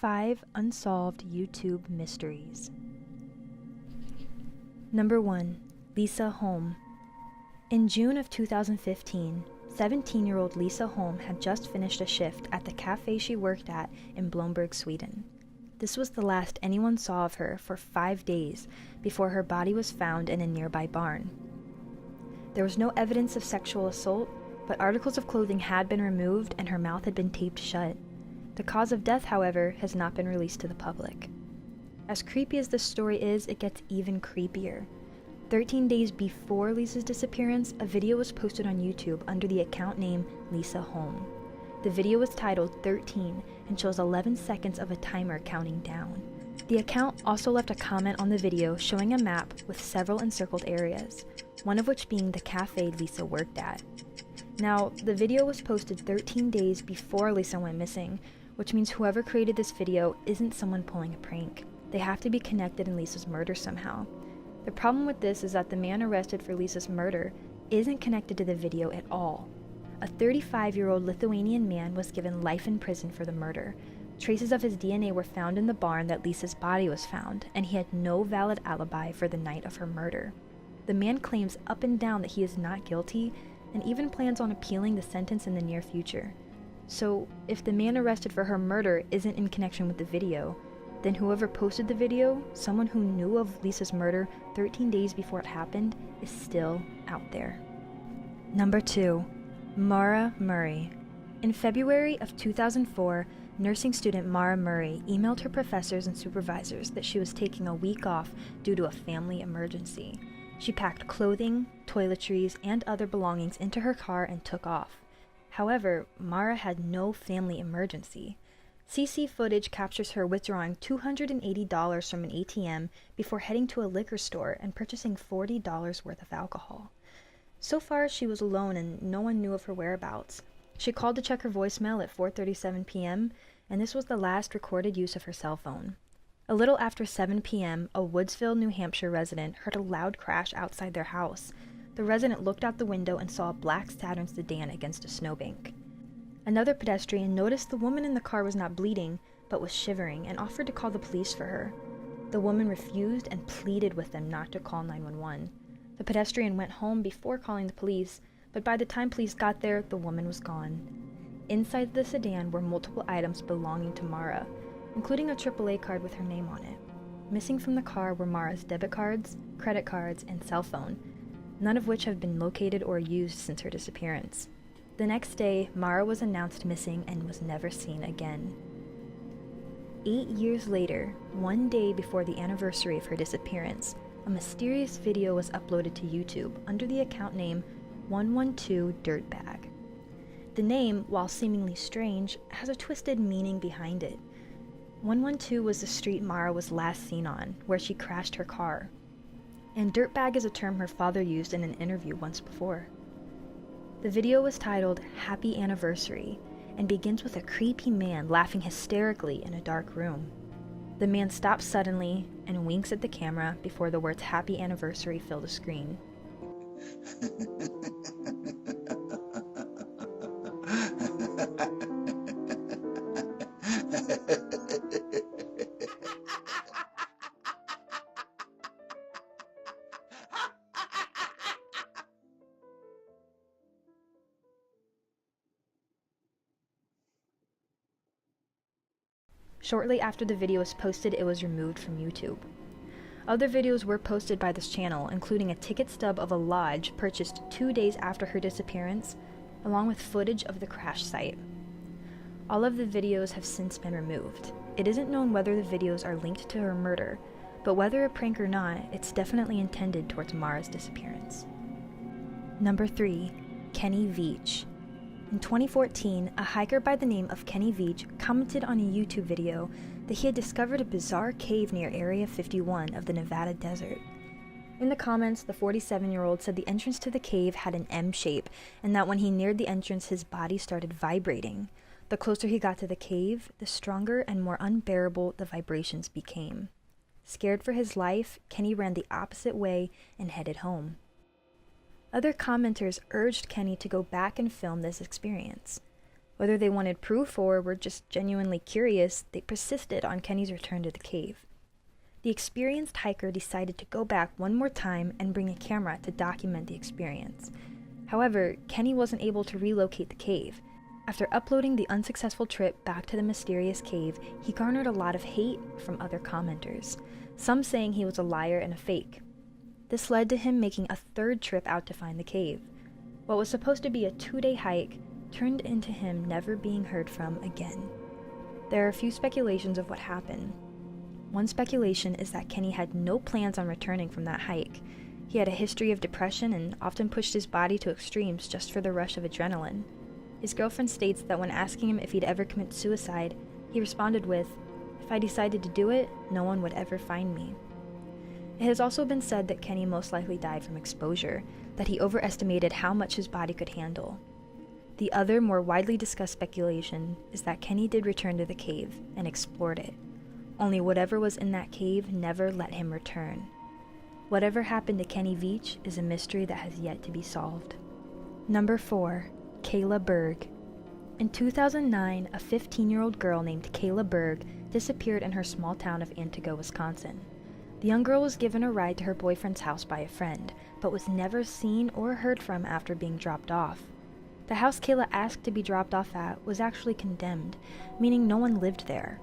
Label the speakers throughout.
Speaker 1: 5 Unsolved YouTube Mysteries. Number 1. Lisa Holm. In June of 2015, 17-year-old Lisa Holm had just finished a shift at the cafe she worked at in Blomberg, Sweden. This was the last anyone saw of her for 5 days before her body was found in a nearby barn. There was no evidence of sexual assault, but articles of clothing had been removed and her mouth had been taped shut. The cause of death, however, has not been released to the public. As creepy as this story is, it gets even creepier. 13 days before Lisa's disappearance, a video was posted on YouTube under the account name Lisa Holm. The video was titled 13 and shows 11 seconds of a timer counting down. The account also left a comment on the video showing a map with several encircled areas, one of which being the cafe Lisa worked at. Now, the video was posted 13 days before Lisa went missing, which means whoever created this video isn't someone pulling a prank. They have to be connected in Lisa's murder somehow. The problem with this is that the man arrested for Lisa's murder isn't connected to the video at all. A 35-year-old Lithuanian man was given life in prison for the murder. Traces of his DNA were found in the barn that Lisa's body was found, and he had no valid alibi for the night of her murder. The man claims up and down that he is not guilty, and even plans on appealing the sentence in the near future. So, if the man arrested for her murder isn't in connection with the video, then whoever posted the video, someone who knew of Lisa's murder 13 days before it happened, is still out there. Number 2. Mara Murray. In February of 2004, nursing student Mara Murray emailed her professors and supervisors that she was taking a week off due to a family emergency. She packed clothing, toiletries, and other belongings into her car and took off. However, Mara had no family emergency. CC footage captures her withdrawing $280 from an ATM before heading to a liquor store and purchasing $40 worth of alcohol. So far, she was alone and no one knew of her whereabouts. She called to check her voicemail at 4:37 p.m., and this was the last recorded use of her cell phone. A little after 7 p.m., a Woodsville, New Hampshire resident heard a loud crash outside their house. The resident looked out the window and saw a black Saturn sedan against a snowbank. Another pedestrian noticed the woman in the car was not bleeding, but was shivering, and offered to call the police for her. The woman refused and pleaded with them not to call 911. The pedestrian went home before calling the police, but by the time police got there, the woman was gone. Inside the sedan were multiple items belonging to Mara, including a AAA card with her name on it. Missing from the car were Mara's debit cards, credit cards, and cell phone, none of which have been located or used since her disappearance. The next day, Mara was announced missing and was never seen again. 8 years later, one day before the anniversary of her disappearance, a mysterious video was uploaded to YouTube under the account name 112 Dirtbag. The name, while seemingly strange, has a twisted meaning behind it. 112 was the street Mara was last seen on, where she crashed her car. And dirtbag is a term her father used in an interview once before. The video was titled Happy Anniversary and begins with a creepy man laughing hysterically in a dark room. The man stops suddenly and winks at the camera before the words Happy Anniversary fill the screen. Shortly after the video was posted, it was removed from YouTube. Other videos were posted by this channel, including a ticket stub of a lodge purchased 2 days after her disappearance, along with footage of the crash site. All of the videos have since been removed. It isn't known whether the videos are linked to her murder, but whether a prank or not, it's definitely intended towards Mara's disappearance. Number 3. Kenny Veach. In 2014, a hiker by the name of Kenny Veach commented on a YouTube video that he had discovered a bizarre cave near Area 51 of the Nevada desert. In the comments, the 47-year-old said the entrance to the cave had an M shape, and that when he neared the entrance, his body started vibrating. The closer he got to the cave, the stronger and more unbearable the vibrations became. Scared for his life, Kenny ran the opposite way and headed home. Other commenters urged Kenny to go back and film this experience. Whether they wanted proof or were just genuinely curious, they persisted on Kenny's return to the cave. The experienced hiker decided to go back one more time and bring a camera to document the experience. However, Kenny wasn't able to relocate the cave. After uploading the unsuccessful trip back to the mysterious cave, he garnered a lot of hate from other commenters, some saying he was a liar and a fake. This led to him making a third trip out to find the cave. What was supposed to be a 2-day hike turned into him never being heard from again. There are a few speculations of what happened. One speculation is that Kenny had no plans on returning from that hike. He had a history of depression and often pushed his body to extremes just for the rush of adrenaline. His girlfriend states that when asking him if he'd ever commit suicide, he responded with, "If I decided to do it, no one would ever find me." It has also been said that Kenny most likely died from exposure, that he overestimated how much his body could handle. The other, more widely discussed speculation is that Kenny did return to the cave and explored it. Only whatever was in that cave never let him return. Whatever happened to Kenny Veach is a mystery that has yet to be solved. Number 4. Kayla Berg. In 2009, a 15-year-old girl named Kayla Berg disappeared in her small town of Antigo, Wisconsin. The young girl was given a ride to her boyfriend's house by a friend, but was never seen or heard from after being dropped off. The house Kayla asked to be dropped off at was actually condemned, meaning no one lived there.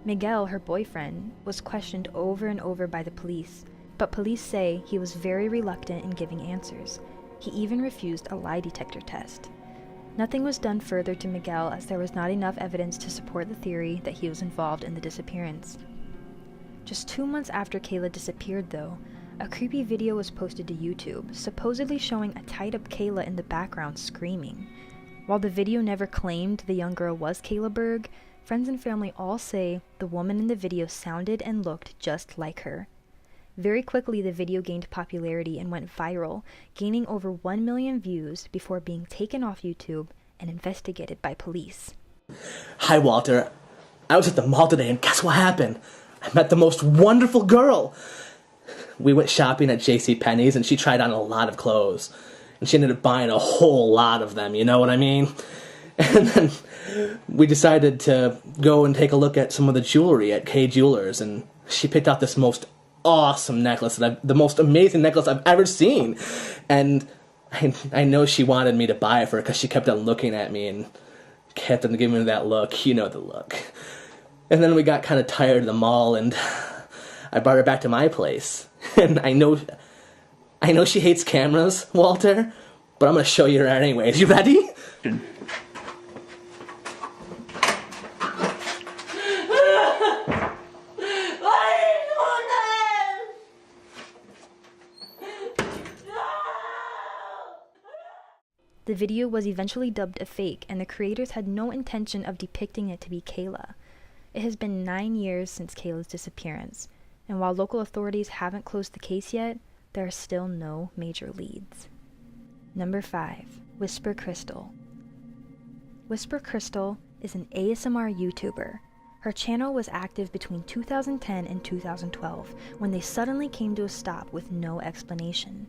Speaker 1: Miguel, her boyfriend, was questioned over and over by the police, but police say he was very reluctant in giving answers. He even refused a lie detector test. Nothing was done further to Miguel as there was not enough evidence to support the theory that he was involved in the disappearance. Just 2 months after Kayla disappeared, though, a creepy video was posted to YouTube, supposedly showing a tied-up Kayla in the background screaming. While the video never claimed the young girl was Kayla Berg, friends and family all say the woman in the video sounded and looked just like her. Very quickly, the video gained popularity and went viral, gaining over 1 million views before being taken off YouTube and investigated by police.
Speaker 2: Hi, Walter. I was at the mall today, and guess what happened? I met the most wonderful girl. We went shopping at JCPenney's, and she tried on a lot of clothes. And she ended up buying a whole lot of them, you know what I mean? And then we decided to go and take a look at some of the jewelry at K Jewelers, and she picked out this most awesome necklace, the most amazing necklace I've ever seen. And I know she wanted me to buy it for her because she kept on looking at me and kept on giving me that look. You know the look. And then we got kind of tired of the mall, and I brought her back to my place. And I know she hates cameras, Walter, but I'm going to show you her anyways. You ready?
Speaker 1: The video was eventually dubbed a fake, and the creators had no intention of depicting it to be Kayla. It has been 9 years since Kayla's disappearance, and while local authorities haven't closed the case yet, there are still no major leads. Number 5. Whisper Crystal. Whisper Crystal is an ASMR YouTuber. Her channel was active between 2010 and 2012, when they suddenly came to a stop with no explanation.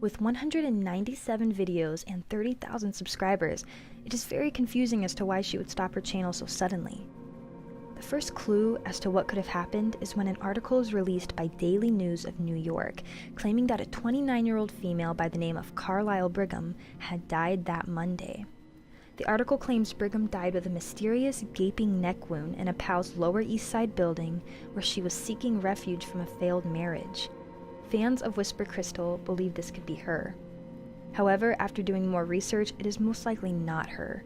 Speaker 1: With 197 videos and 30,000 subscribers, it is very confusing as to why she would stop her channel so suddenly. The first clue as to what could have happened is when an article is released by Daily News of New York, claiming that a 29-year-old female by the name of Carlisle Brigham had died that Monday. The article claims Brigham died with a mysterious gaping neck wound in a Powell's Lower East Side building where she was seeking refuge from a failed marriage. Fans of Whisper Crystal believe this could be her. However, after doing more research, it is most likely not her.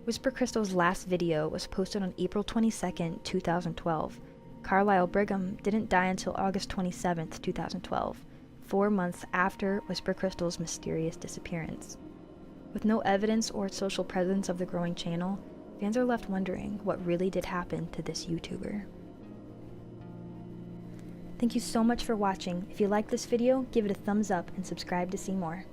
Speaker 1: Whisper Crystal's last video was posted on April 22, 2012. Carlisle Brigham didn't die until August 27, 2012, 4 months after Whisper Crystal's mysterious disappearance. With no evidence or social presence of the growing channel, fans are left wondering what really did happen to this YouTuber. Thank you so much for watching. If you liked this video, give it a thumbs up and subscribe to see more.